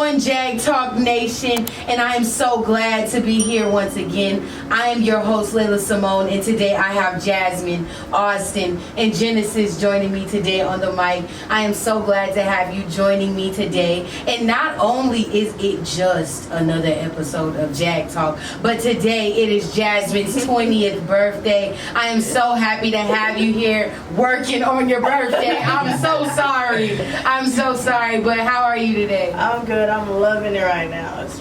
on Jag-Talk Nation, and I am so glad to be here once again. I am your host, Layla Simone, and today I have Jasmine, Austin, and Genesis joining me today on the mic. I am so glad to have you joining me today. And not only is it just another episode of Jag-Talk, but today it is Jasmine's 20th birthday. I am so happy to have you here working on your birthday. I'm so sorry. But how are you today? I'm good. I'm loving it right now. It's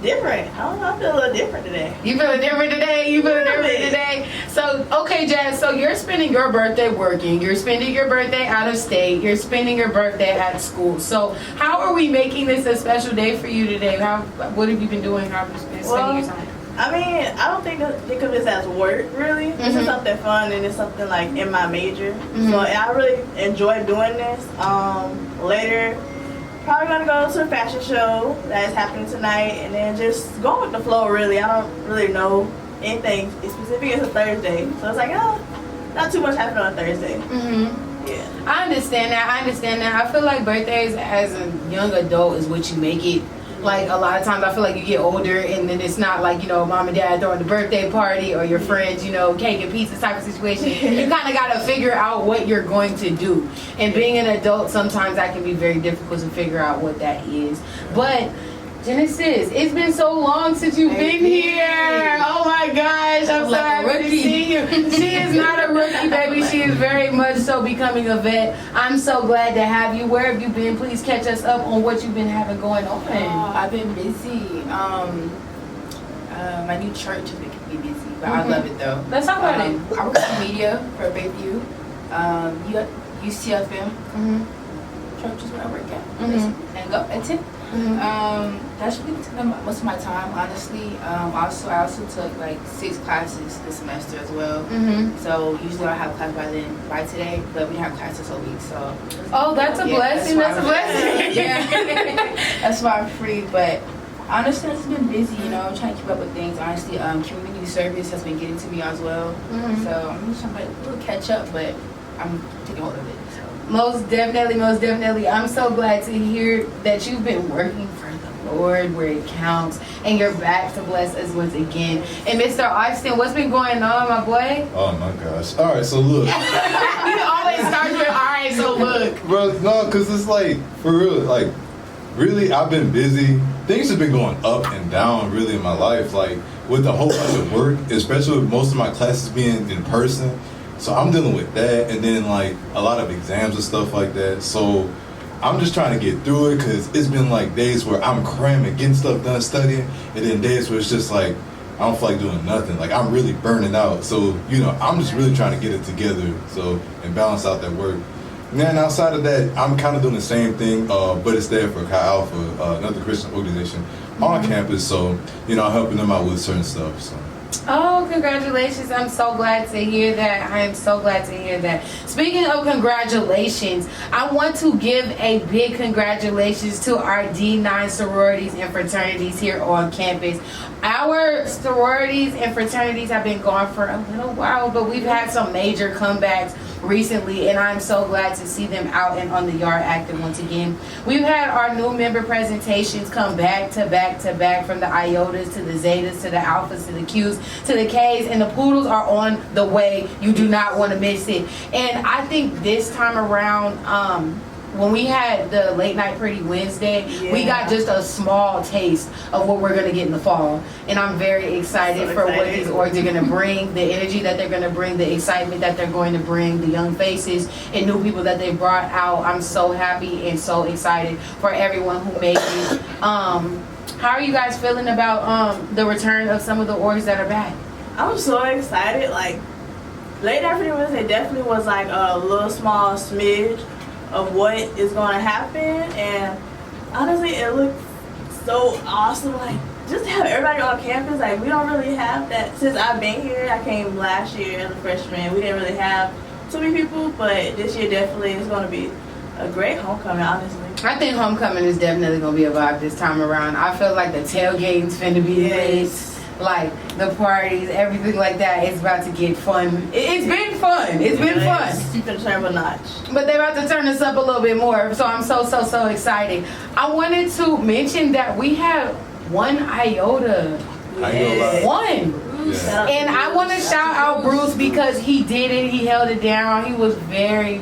different. I feel a little different today. You feeling different today? So, okay, Jazz, so you're spending your birthday working. You're spending your birthday out of state. You're spending your birthday at school. So how are we making this a special day for you today? What have you been doing? How have you been spending your time? I mean, I don't think of this as work, really. This is something fun, and it's something like in my major. So I really enjoy doing this. Later, probably going to go to a fashion show that is happening tonight, and then just go with the flow, really. I don't really know anything specific. It's a Thursday, so it's like, not too much happening on Thursday. Yeah. I understand that. I feel like birthdays as a young adult is what you make it. Like, a lot of times I feel like you get older and then it's not like, mom and dad throwing the birthday party or your friends, cake and pizza type of situation. You kind of got to figure out what you're going to do. And being an adult, sometimes that can be very difficult to figure out what that is. But Genesis, it's been so long since you've been here. Oh my gosh, I'm so happy to see you. She is not a rookie, baby. She is very much so becoming a vet. I'm so glad to have you. Where have you been? Please catch us up on what you've been having going on. I've been busy. My new church has been keeping me busy, but I love it though. Let's talk about it. I work in media for Bayview. UCFM. Church is where I work at. And go attend. That should be most of my time, honestly. I also took like 6 classes this semester as well. So usually I have class by today, but we have classes a week. So that's a blessing. That's a blessing. Yeah, that's why I'm free. But honestly, it's been busy. Trying to keep up with things. Honestly, community service has been getting to me as well. So I'm just trying to a little catch up, but I'm taking hold of it. Most definitely. I'm so glad to hear that you've been working for the Lord where it counts, and you're back to bless us once again. And Mr. Austin, what's been going on, my boy? Oh my gosh. All right, so look. You always start with, all right, so look. Bro, no, because it's like, for real, like, really, I've been busy. Things have been going up and down, really, in my life. Like, with a whole bunch of work, especially with most of my classes being in person. So I'm dealing with that, and then like a lot of exams and stuff like that. So I'm just trying to get through it, because it's been like days where I'm cramming, getting stuff done, studying, and then days where it's just like I don't feel like doing nothing. Like, I'm really burning out. So I'm just really trying to get it together, and balance out that work. And then outside of that, I'm kind of doing the same thing, but it's there for Chi Alpha, another Christian organization on campus. So I'm helping them out with certain stuff. So. Oh, congratulations. I'm so glad to hear that. I am so glad to hear that. Speaking of congratulations, I want to give a big congratulations to our D9 sororities and fraternities here on campus. Our sororities and fraternities have been gone for a little while, but we've had some major comebacks recently, and I'm so glad to see them out and on the yard active once again. We've had our new member presentations come back to back, from the Iotas to the Zetas to the Alphas to the Qs to the Ks, and the Poodles are on the way. You do not want to miss it. And I think this time around, when we had the Late Night Pretty Wednesday, we got just a small taste of what we're going to get in the fall. And I'm very excited for what these orgs are going to bring, the energy that they're going to bring, the excitement that they're going to bring, the young faces and new people that they brought out. I'm so happy and so excited for everyone who made it. How are you guys feeling about the return of some of the orgs that are back? I'm so excited. Like, Late Night Pretty Wednesday definitely was like a little small smidge of what is going to happen, and honestly it looked so awesome. Like, just to have everybody on campus, like, we don't really have that. Since I've been here, I came last year as a freshman, we didn't really have too many people, but this year definitely is going to be a great homecoming, honestly. I think homecoming is definitely going to be a vibe this time around. I feel like the tailgating's finna be lit. like the parties, everything like that. It's about to get fun. It's been fun. It's been fun. You can turn a notch. But they're about to turn us up a little bit more. So I'm so excited. I wanted to mention that we have one iota. I ain't gonna lie. One. Yeah. And I want to shout out Bruce because he did it. He held it down. He was very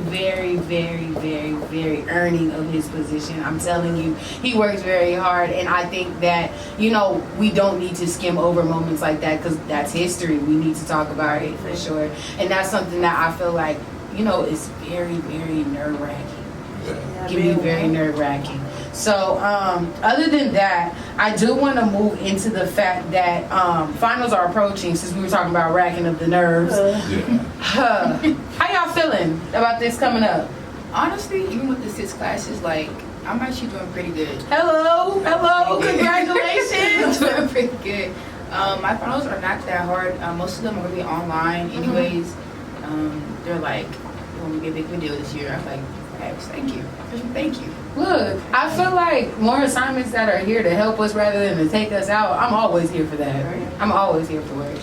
earning of his position. I'm telling you, he works very hard. And I think that, you know, we don't need to skim over moments like that because that's history. We need to talk about it for sure. And that's something that I feel like, you know, is very nerve-wracking. Yeah. Can be very nerve-wracking. So, other than that, I do want to move into the fact that finals are approaching. Since we were talking about racking up the nerves, Yeah. how y'all feeling about this coming up? Honestly, even with the 6 classes, like, I'm actually doing pretty good. Hello, congratulations. Doing pretty good. My finals are not that hard. Most of them are going to be online anyways. They're like, it won't be a big video this year. I'm like, thank you. Look, I feel like more assignments that are here to help us rather than to take us out. I'm always here for that. I'm always here for it.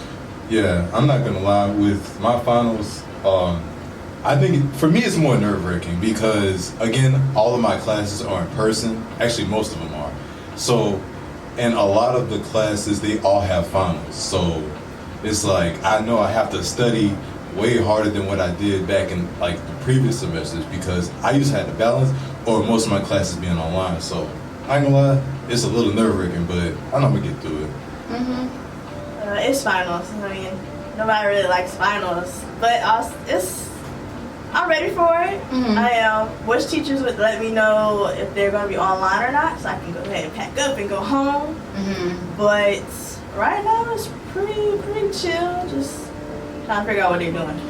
Yeah, I'm not gonna lie. With my finals, I think for me it's more nerve-wracking because again, all of my classes are in person. Actually, most of them are. So, and a lot of the classes they all have finals. So, it's like I know I have to study way harder than what I did back in like the previous semesters because I used to have to balance or most of my classes being online. So I ain't gonna lie, it's a little nerve-wracking, but I know I'm gonna get through it. It's finals. I mean, nobody really likes finals, but I'm ready for it. I am. Which teachers would let me know if they're going to be online or not, so I can go ahead and pack up and go home. But right now it's pretty chill. Just trying to figure out what they're doing.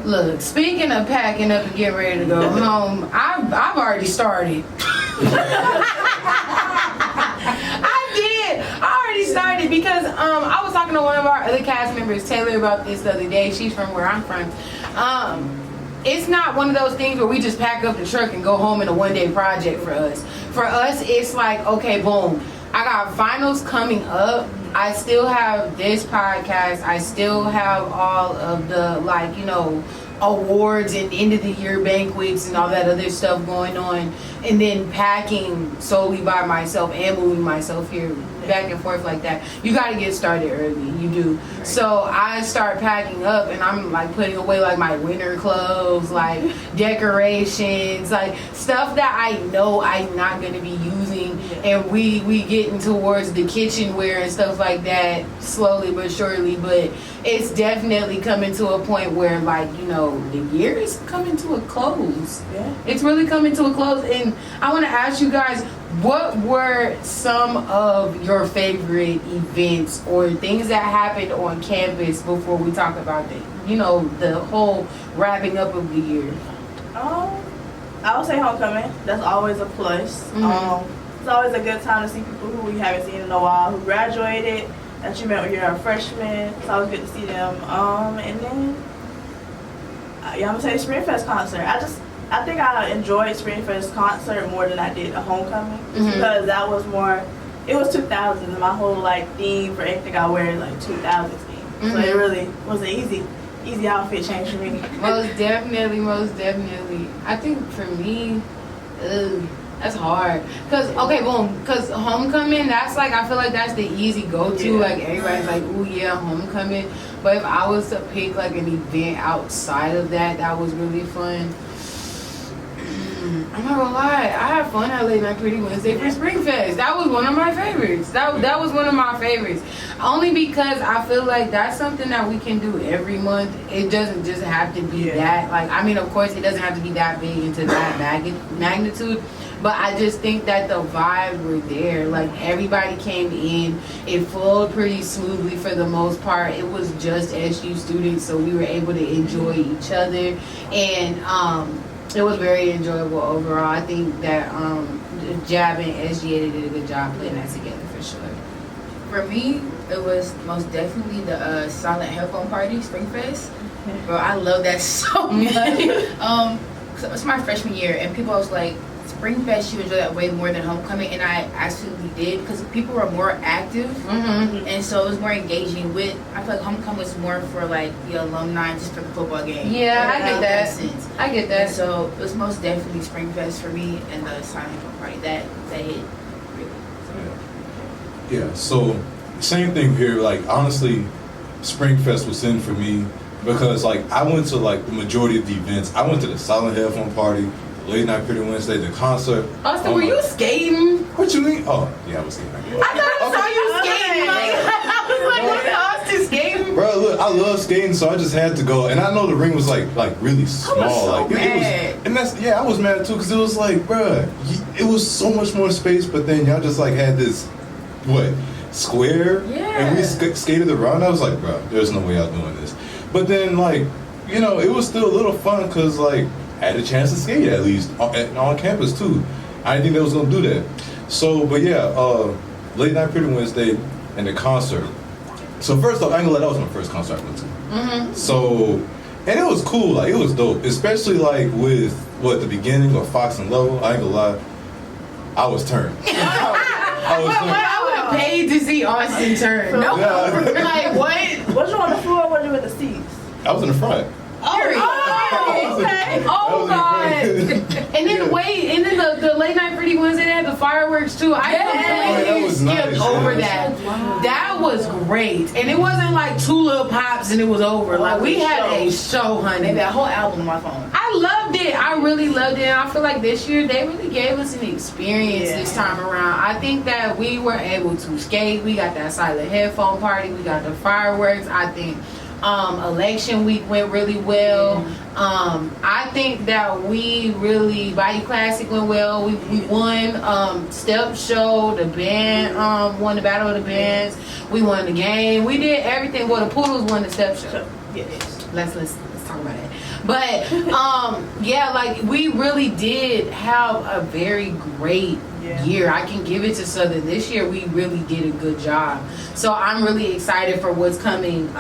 Look, speaking of packing up and getting ready to go home, I've already started. I already started because I was talking to one of our other cast members, Taylor, about this the other day. She's from where I'm from. It's not one of those things where we just pack up the truck and go home in a one-day project for us. For us, it's like, okay, boom, I got finals coming up. I still have this podcast. I still have all of the, like, you know, awards and end of the year banquets and all that other stuff going on. And then packing solely by myself and moving myself here back and forth like that. You got to get started early. You do. Right. So I start packing up and I'm like putting away like my winter clothes, like decorations, like stuff that I know I'm not going to be using. And we getting towards the kitchenware and stuff like that slowly but surely. But it's definitely coming to a point where, like, you know, the year is coming to a close. Yeah. It's really coming to a close. And I want to ask you guys, what were some of your favorite events or things that happened on campus before we talk about the whole wrapping up of the year? I would say homecoming. That's always a plus. It's always a good time to see people who we haven't seen in a while, who graduated, that you met when you were a freshman. It's always good to see them. And then, I'm gonna say Springfest concert. I think I enjoyed Springfest concert more than I did a homecoming, because that was more. It was 2000s, and my whole like theme for anything I wear is like 2000s theme. So it really was an easy outfit change for me. Most definitely. I think for me, that's hard. Cause homecoming, that's like, I feel like that's the easy go-to. Yeah. Like everybody's like, ooh yeah, homecoming. But if I was to pick like an event outside of that was really fun. I'm not gonna lie, I had fun at Late Night Pretty Wednesday for Springfest. That was one of my favorites. That was one of my favorites. Only because I feel like that's something that we can do every month. It doesn't just have to be that. Like, I mean, of course, it doesn't have to be that big into that magnitude. But I just think that the vibes were there. Like, everybody came in. It flowed pretty smoothly for the most part. It was just SU students, so we were able to enjoy each other. And it was very enjoyable overall. I think that Jab and SGA did a good job putting that together for sure. For me, it was most definitely the Silent Headphone Party, Springfest. Bro, I love that so much. It's my freshman year, and people was like Spring Fest, you enjoy that way more than homecoming, and I absolutely did because people were more active, and so it was more engaging. With I feel like homecoming was more for like the alumni, just for the football game. Yeah, I get that. Sense. I get that. And so it was most definitely Spring Fest for me, and the silent party that hit. Yeah, so same thing here. Like honestly, Spring Fest was in for me because like I went to like the majority of the events. I went to the silent headphone party, the late night Pretty Wednesday, the concert. Austin, were you skating? What you mean? Oh yeah, I was skating. I thought I saw you skating. I was like, what is Austin skating? Bro, look, I love skating, so I just had to go. And I know the ring was like really small. I was so like mad. It was, and that's I was mad too because it was like, bro, it was so much more space, but then y'all just like had this square, and we skated around. I was like, bro, there's no way I'm doing this. But then like, it was still a little fun because like I had a chance to skate at least on campus too. I didn't think they was gonna do that. So, but yeah, late night Pretty Wednesday and the concert. So first off, I ain't gonna lie, that was my first concert I went to. So, and it was cool, like it was dope, especially like with the beginning of Fox and Level. I ain't gonna lie, I was turned. I was turned. I would have paid to see Austin turn. No, Yeah. like what? Was you on the floor or was you with the seats? I was in the front. Okay. Oh God! And then and then the late night Pretty Wednesday they had the fireworks too. I that completely was skipped nice, over yeah. that. That was great, and it wasn't like two little pops and it was over. Like we had a show, honey. Maybe that whole album on my phone. I loved it. I really loved it. And I feel like this year they really gave us an experience this time around. I think that we were able to skate. We got that silent headphone party. We got the fireworks. I think election week went really well. I think that we really Bayou Classic went well. We won step show. The band won the battle of the bands. We won the game. We did everything. Well, the Poodles won the step show. Yes. Let's talk about it. But yeah, like we really did have a very great year. I can give it to Southern. This year we really did a good job. So I'm really excited for what's coming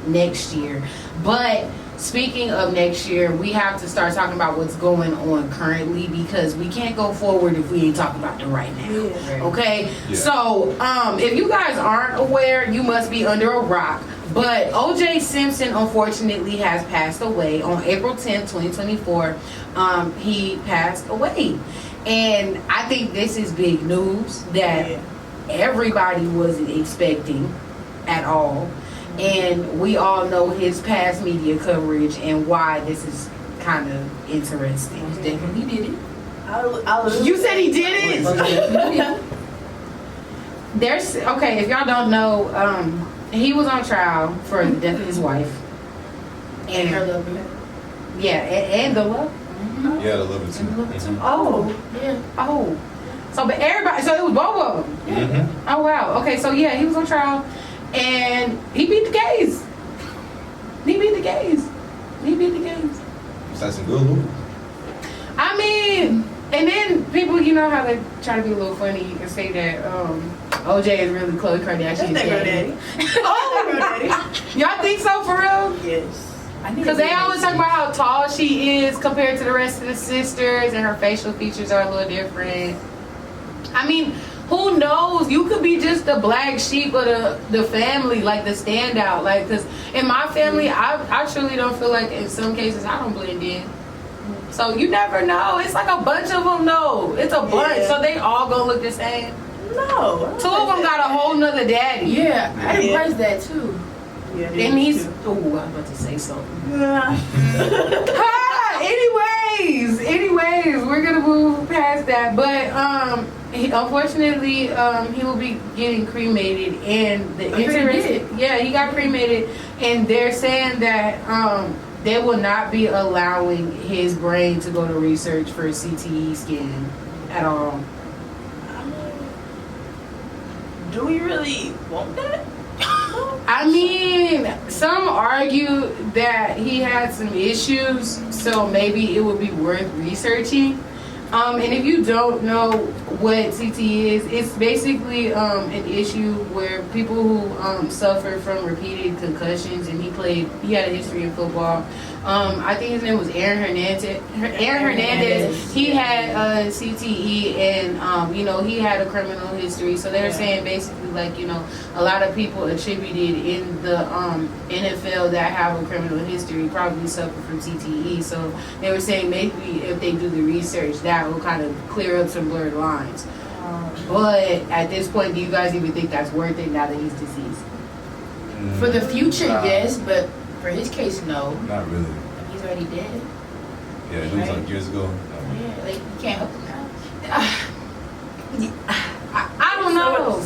next year. But speaking of next year, we have to start talking about what's going on currently because we can't go forward if we ain't talking about the right now. Okay? Yeah. So if you guys aren't aware, you must be under a rock. But O.J. Simpson, unfortunately, has passed away on April 10th, 2024. He passed away. And I think this is big news that everybody wasn't expecting at all. And we all know his past media coverage and why this is kind of interesting. Definitely did it. You said he did it? There's, okay, if y'all don't know, he was on trial for the death of his wife. And her lover. Yeah, and the love. Yeah, the love it too. Oh, yeah. Oh. So, but everybody, so it was both of them. Oh, wow. Okay, so yeah, he was on trial and he beat the case. That's some good moves. I mean, and then people, you know how they try to be a little funny and say that OJ is really Khloe Kardashian's daddy. Y'all think so for real? Yes. Because they always talk about how tall she is compared to the rest of the sisters and her facial features are a little different. I mean, who knows? You could be just the black sheep of the family, like the standout. Like, because in my family, I truly don't feel like in some cases I don't blend in. So you never know. It's like a bunch of them. No, it's a bunch. So they all gonna look the same. No. Two of them got a whole nother daddy. Yeah, I didn't realize that too. Yeah, And he's. Oh, I'm about to say something. Yeah. Anyways, we're gonna move past that. But unfortunately, he will be getting cremated, and the he got cremated, and they're saying that they will not be allowing his brain to go to research for a CTE scan at all. Do we really want that? I mean, some argue that he had some issues, so maybe it would be worth researching. And if you don't know what CTE is, it's basically an issue where people who suffer from repeated concussions, and he had a history in football. I think his name was Aaron Hernandez. He had CTE, and he had a criminal history. So they're saying basically a lot of people attributed in the NFL that have a criminal history probably suffer from CTE. So they were saying maybe if they do the research, that will kind of clear up some blurred lines. But at this point, do you guys even think that's worth it now that he's deceased? For the future, yes, but for his case, no. Not really. He's already dead. Yeah, it was like years ago. Yeah, like you can't help him now. I don't know,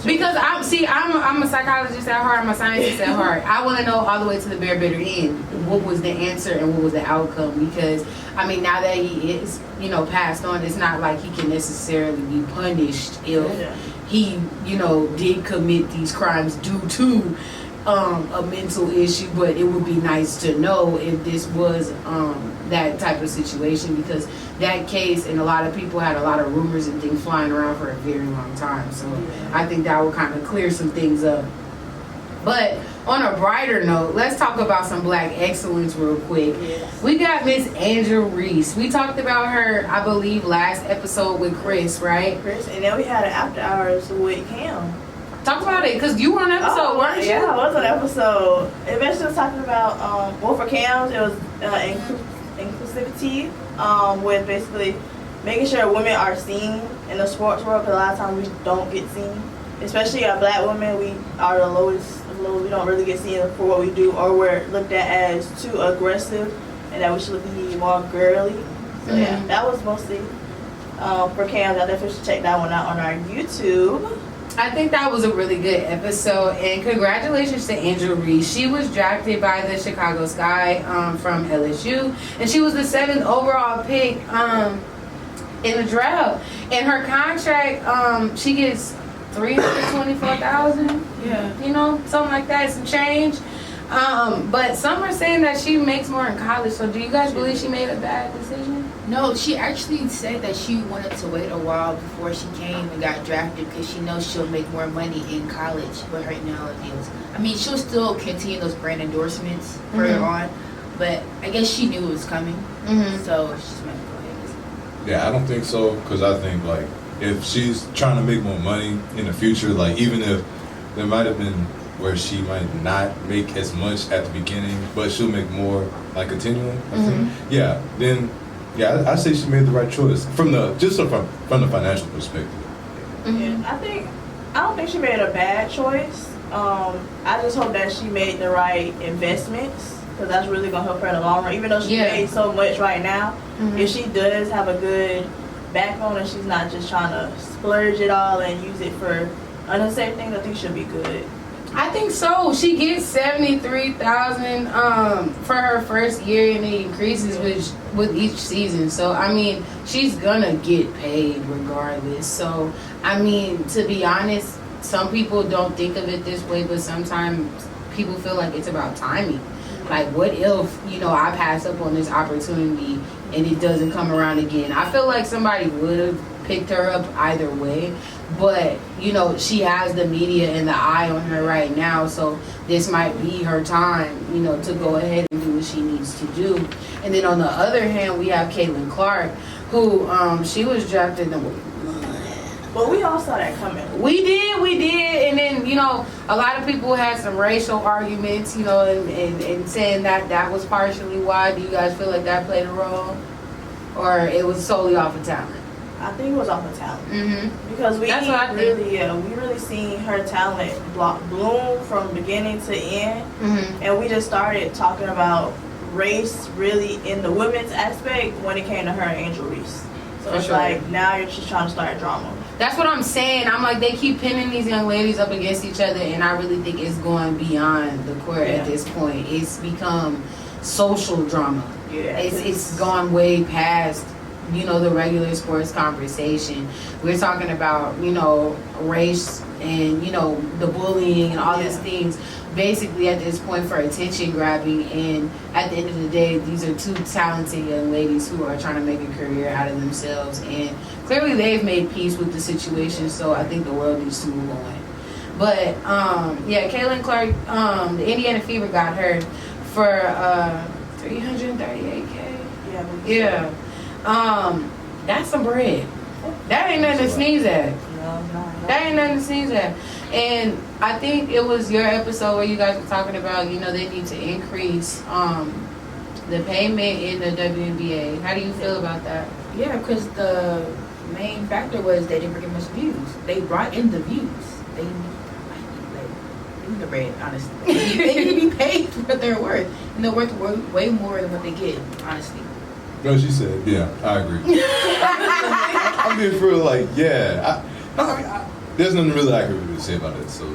because I'm a psychologist at heart. I'm a scientist at heart. I want to know all the way to the bare bitter end what was the answer and what was the outcome, because now that he is passed on, it's not like he can necessarily be punished if he did commit these crimes due to a mental issue. But it would be nice to know if this was that type of situation, because that case and a lot of people had a lot of rumors and things flying around for a very long time. So I think that will kind of clear some things up. But on a brighter note, let's talk about some Black excellence real quick. Yes. We got Miss Angel Reese. We talked about her, I believe, last episode with Chris, right? Chris, and then we had an after hours with Cam. Talk about it, because you were on an episode, weren't you? Yeah, I was on an episode. Eventually was talking about, well, for Cam, it was inclusivity, with basically making sure women are seen in the sports world, because a lot of times we don't get seen. Especially Black women, we are the lowest. We don't really get seen for what we do, or we're looked at as too aggressive, and that we should be more girly. So yeah, that was mostly for Cam. I definitely should check that one out on our YouTube. I think that was a really good episode, and congratulations to Angel Reese. She was drafted by the Chicago Sky from LSU, and she was the 7th overall pick in the draft. And her contract, she gets $324,000. Yeah, something like that. Some change. But some are saying that she makes more in college. So do you guys believe she made a bad decision? No, she actually said that she wanted to wait a while before she came and got drafted, because she knows she'll make more money in college. But right now it is. She'll still continue those brand endorsements further on, but I guess she knew it was coming, so she's meant to go ahead. Yeah, I don't think so, because I think if she's trying to make more money in the future, even if there might have been where she might not make as much at the beginning, but she'll make more continuing. I say she made the right choice from the financial perspective. Yeah, I don't think she made a bad choice. I just hope that she made the right investments, because that's really gonna help her in the long run. Even though she made so much right now, if she does have a good backbone and she's not just trying to splurge it all and use it for unnecessary things, I think she'll be good. I think so. She gets $73,000 for her first year, and it increases with each season. So she's gonna get paid regardless. So to be honest, some people don't think of it this way, but sometimes people feel like it's about timing. What if I pass up on this opportunity and it doesn't come around again? I feel like somebody would have picked her up either way, but she has the media and the eye on her right now, so this might be her time to go ahead and do what she needs to do. And then on the other hand, we have Caitlin Clark, who she was drafted But we all saw that coming. We did, and then a lot of people had some racial arguments, and saying that was partially why. Do you guys feel like that played a role, or it was solely off of talent? I think it was off of talent. Because we really seen her talent bloom from beginning to end, and we just started talking about race really in the women's aspect when it came to her and Angel Reese. So it's now you're just trying to start drama. That's what I'm saying. I'm like, they keep pinning these young ladies up against each other, and I really think it's going beyond the court at this point. It's become social drama. Yeah, it's gone way past the regular sports conversation. We're talking about, race and, the bullying and all these things basically at this point for attention grabbing. And at the end of the day, these are two talented young ladies who are trying to make a career out of themselves. And clearly they've made peace with the situation. So I think the world needs to move on. But, Kaylin Clark, the Indiana Fever got her for $338K. Yeah. That's some bread. That ain't nothing to sneeze at. No, no. That ain't nothing to sneeze at. And I think it was your episode where you guys were talking about, they need to increase the payment in the WNBA. How do you feel about that? Yeah, because the main factor was they didn't bring in much views. They brought in the views. They need the bread, honestly. They need to be paid for what they're worth. And they're worth way more than what they get, honestly. No, she said, yeah, I agree. I'm being for real, like, yeah. There's nothing really I can really say about it, so,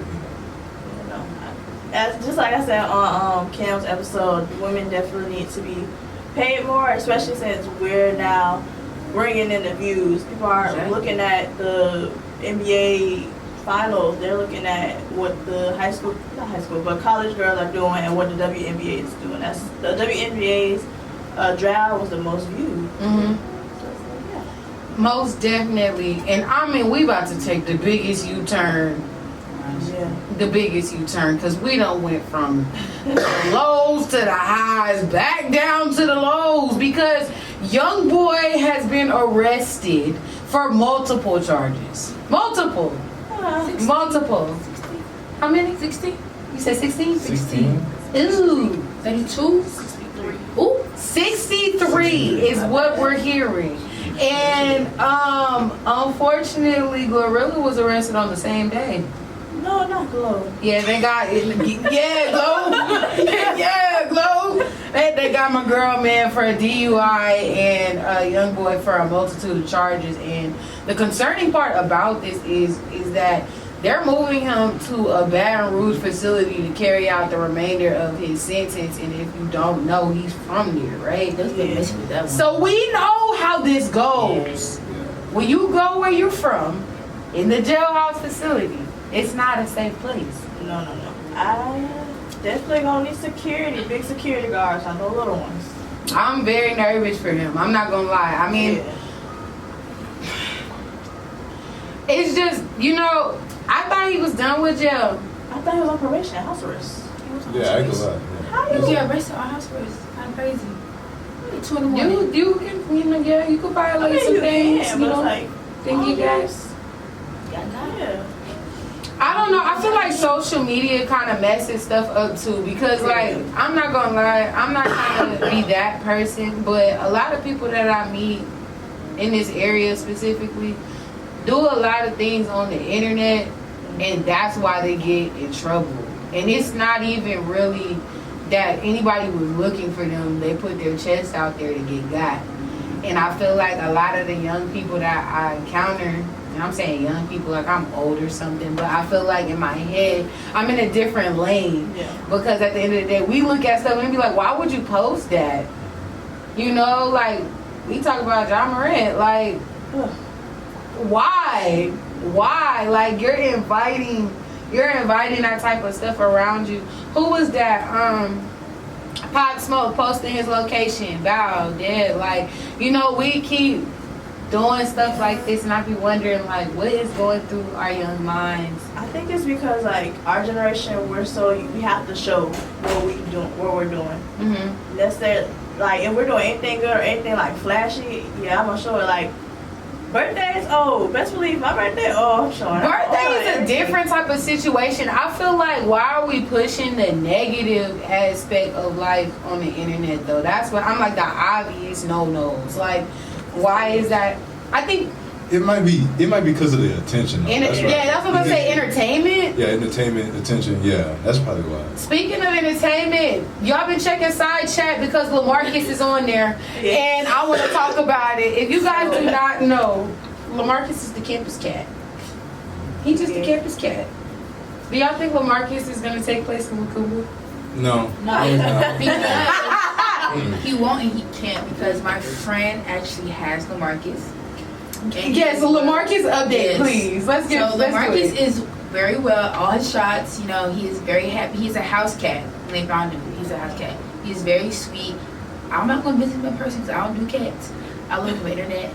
As just like I said on Cam's episode, women definitely need to be paid more, especially since we're now bringing in the views. People aren't looking at the NBA finals. They're looking at what the not high school, but college girls are doing and what the WNBA is doing. That's the WNBA's draft was the most viewed. Mm-hmm. So, yeah. Most definitely. And we about to take the biggest U-turn. Yeah. The biggest U-turn, because we done went from the lows to the highs, back down to the lows, because young boy has been arrested for multiple charges. Multiple. How many? 16? You said 16? 16. Ooh. 32? 63. Ooh. 63 is what we're hearing. And unfortunately, Glorilla was arrested on the same day. No, not Glow. Yeah, they got Glow. Glow. They got my girl, man, for a DUI and a young boy for a multitude of charges. And the concerning part about this is that they're moving him to a Baton Rouge facility to carry out the remainder of his sentence. And if you don't know, he's from there, right? So we know how this goes. When you go where you're from, in the jailhouse facility, it's not a safe place. No. I definitely gonna need security, big security guards. I know little ones. I'm very nervous for him. I'm not gonna lie. It's just, I thought he was done with jail. I thought he was on probation, house arrest. Yeah, I ain't gonna lie. How You you get arrested on house arrest. Kind of crazy. 2 in the morning. You can, you could violate some things. Can, but it's like, think you guys. Yeah. I don't know. I feel like social media kind of messes stuff up too, because I'm not gonna lie, I'm not trying to be that person, but a lot of people that I meet in this area specifically do a lot of things on the internet, and that's why they get in trouble. And it's not even really that anybody was looking for them. They put their chest out there to get got. And I feel like a lot of the young people that I encounter, and I'm saying young people like I'm old or something, but I feel like in my head I'm in a different lane. Yeah. Because at the end of the day, we look at stuff and be like, why would you post that? Like we talk about John Morant, like why? Like you're inviting that type of stuff around you. Who was that? Pop Smoke posting his location. Val dead. Like, we keep doing stuff like this, and I be wondering, like, what is going through our young minds? I think it's because our generation, we have to show what we're doing. Mm-hmm. That's that. Like, if we're doing anything good or anything like flashy, yeah, I'm gonna show it. Like birthdays, best believe my birthday, I'm showing. Birthday is a different type of situation. I feel like, why are we pushing the negative aspect of life on the internet though? That's what I'm like, the obvious no-nos. Like, why is that? I think it might be because of the attention. That's what I'm saying. Entertainment. Yeah, entertainment, attention. Yeah, that's probably why. Speaking of entertainment, y'all been checking side chat because LaMarcus is on there, and I want to talk about it. If you guys do not know, LaMarcus is the campus cat. He's just the campus cat. Do y'all think LaMarcus is gonna take place in Wakubu? No. No. He won't and he can't because my friend actually has LaMarcus. Yes, so LaMarcus update, Yes. please. Let's get. So let's do LaMarcus it. is very well. All his shots, you know, he is very happy. He's a house cat. When they found him, he's a house cat. He's very sweet. I'm not gonna visit him in person because I don't do cats. I look on the internet.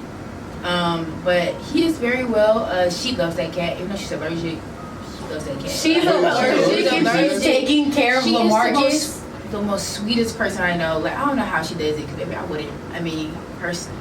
But he is very well. She loves that cat, even though she's allergic. She loves that cat. She's allergic and she's taking care of She LaMarcus. is the most sweetest person I know. Like I don't know how she does it because maybe I wouldn't. I mean, personally.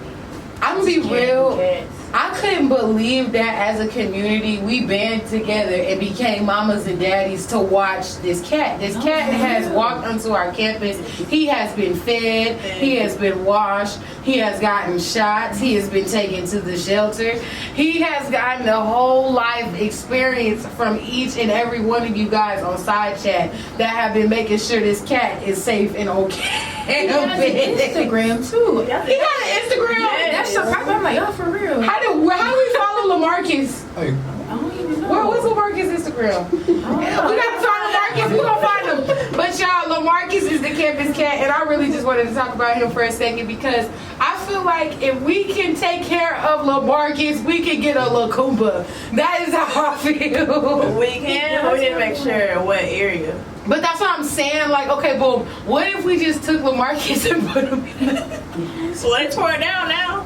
I'm gonna be real. Cats. I couldn't believe that as a community we band together and became mamas and daddies to watch this cat. This cat has walked onto our campus. He has been fed. He has been washed. He has gotten shots. He has been taken to the shelter. He has gotten the whole life experience from each and every one of you guys on side chat that have been making sure this cat is safe and okay. He has an Instagram too. He got an Instagram. That's so crazy. I'm like, y'all for real. How do we follow LaMarcus? Like, I don't even know. What's LaMarcus' Instagram? We gotta find LaMarcus. We're gonna find him. But y'all, LaMarcus is the campus cat, and I really just wanted to talk about him for a second because I feel like if we can take care of LaMarcus, we can get a LaCoomba. That is how I feel. We can, but we need to make sure what area. But that's what I'm saying. Like, okay, boom. What if we just took LaMarcus and put him in? So they tore it down now.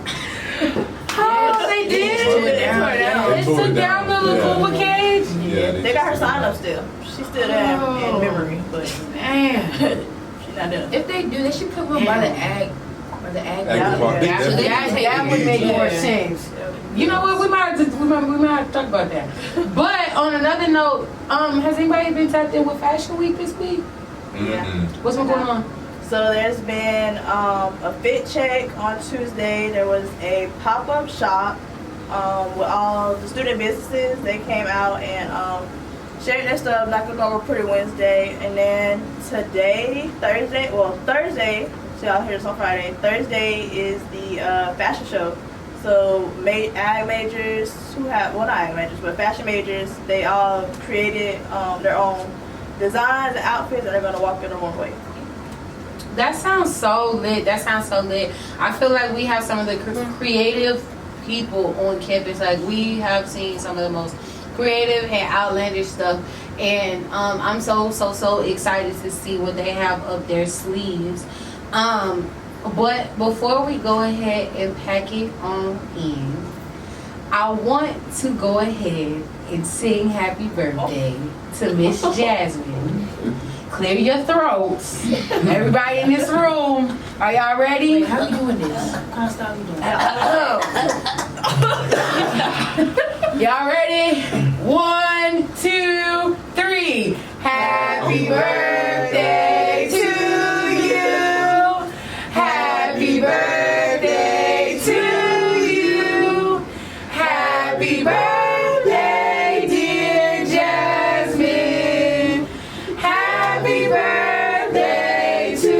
Oh, they did. They tore it down. They tore it took down the down. LaCoomba cage. yeah, They got her sign up still. She's still there in memory, but Man. she's not done. If they do, they should put one by the ag. By the ag. Ag park. Yeah. So they That, can take that would make more Yeah. sense. You know what? We might have to talk about that. But on another note, has anybody been tapped in with Fashion Week this week? Mm-mm. What's been going on? So there's been a fit check on Tuesday. There was a pop-up shop with all the student businesses. They came out and shared their stuff, knocked it over Pretty Wednesday. And then today, Thursday, so y'all hear this on Friday. Thursday is the fashion show. So ag majors who have, well not ag majors, but fashion majors, they all created their own designs and outfits and they're going to walk in the runway. That sounds so lit. I feel like we have some of the creative people on campus. Like we have seen some of the most creative and outlandish stuff. And I'm so excited to see what they have up their sleeves. But before we go ahead and pack it on in, I want to go ahead and sing happy birthday to Miss Jasmine. Clear your throats. Everybody in this room, are y'all ready? Wait, how you doing this? What kind of style you doing? Y'all ready? 1, 2, 3. Happy birthday to you. Happy birthday to you. Happy birthday, dear Jasmine. Happy birthday to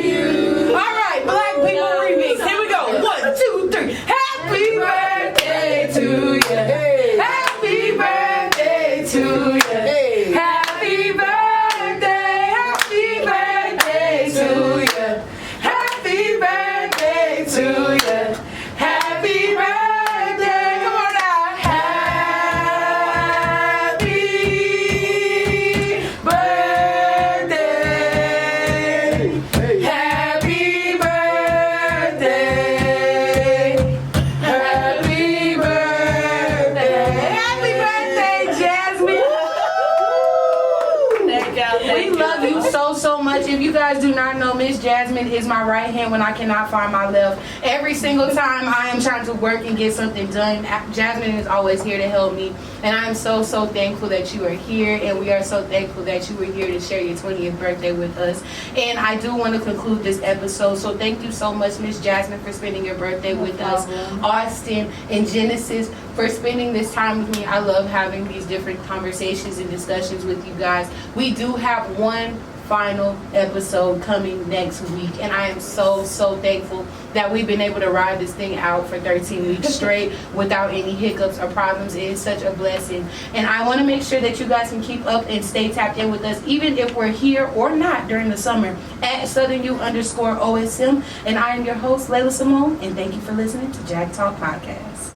you. All right, Black People Remix. Here we go. 1, 2, 3. Happy birthday to you. Happy birthday to you. Happy birthday. Happy birthday to you. Happy birthday to you. Happy birthday. Come on now. Happy birthday. Happy birthday. Happy birthday. Happy birthday, Jasmine. Thank y'all. We love you so much. If you guys do not know, Miss Jasmine is my right hand when I cannot find my left. Every single time I am trying to work and get something done, Jasmine is always here to help me. And I am so thankful that you are here, and we are so thankful that you were here to share your 20th birthday with us. And I do want to conclude this episode, so thank you so much, Miss Jasmine, for spending your birthday with us. Austin and Genesis for spending this time with me. I love having these different conversations and discussions with you guys. We do have one final episode coming next week. And I am so thankful that we've been able to ride this thing out for 13 weeks straight without any hiccups or problems. It is such a blessing. And I want to make sure that you guys can keep up and stay tapped in with us, even if we're here or not during the summer, at SouthernU_OSM. And I am your host, Layla Simone, and thank you for listening to Jag-Talk Podcast.